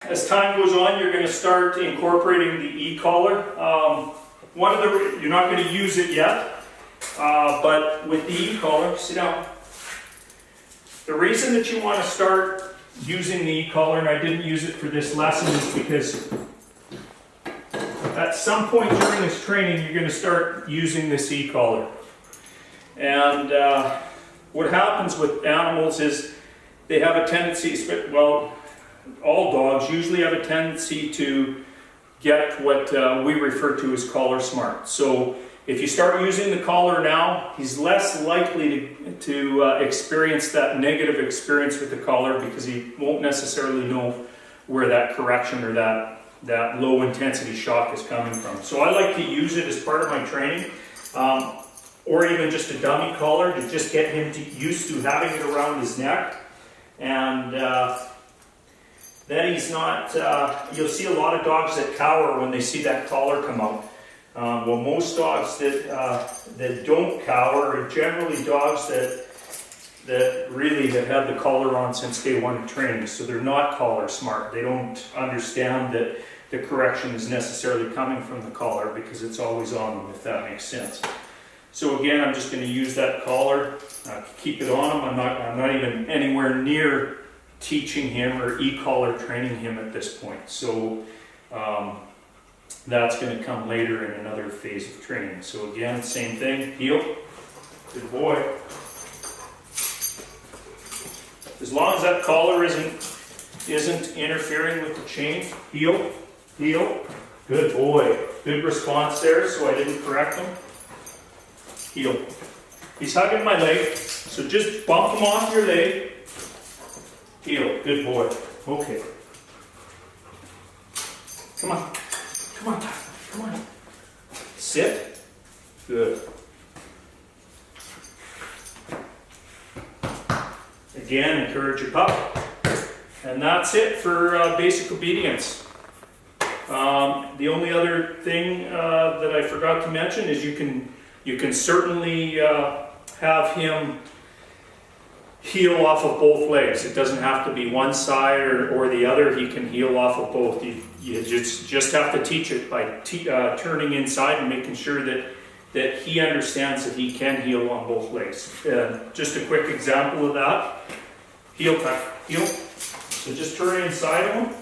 As time goes on, you're going to start incorporating the e-collar. You're not going to use it yet, but with the e-collar, sit down. The reason that you want to start using the e-collar, and I didn't use it for this lesson, is because at some point during this training, you're going to start using this e-collar. And what happens with animals is they have a tendency, well, all dogs usually have a tendency to get what we refer to as collar smart. So if you start using the collar now, he's less likely to experience that negative experience with the collar because he won't necessarily know where that correction or that low intensity shock is coming from. So I like to use it as part of my training, or even just a dummy collar to just get him used to having it around his neck. And then he's not, you'll see a lot of dogs that cower when they see that collar come out. Well, most dogs that don't cower are generally dogs that really have had the collar on since day one of training. So they're not collar smart. They don't understand that the correction is necessarily coming from the collar because it's always on them, if that makes sense. So again, I'm just going to use that collar, keep it on him. I'm not even anywhere near teaching him or e-collar training him at this point. So that's going to come later in another phase of training. So again, same thing, heel, good boy. As long as that collar isn't interfering with the chain, heel, heel, good boy. Good response there, so I didn't correct him. Heel. He's hugging my leg, so just bump him off your leg. Heel, good boy. Okay. Come on. Come on, come on. Sit. Good. Again, encourage your pup. And that's it for basic obedience. The only other thing that I forgot to mention is you can certainly have him heel off of both legs. It doesn't have to be one side or the other. He can heel off of both. You just have to teach it by turning inside and making sure that he understands that he can heel on both legs. Just a quick example of that. Heel tuck, heel. So just turn inside of him.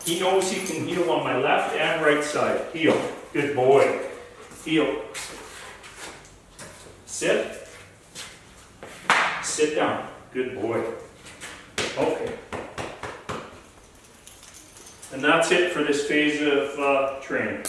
He knows he can heel on my left and right side. Heel. Good boy. Heel. Sit. Sit down. Good boy. Okay. And that's it for this phase of training.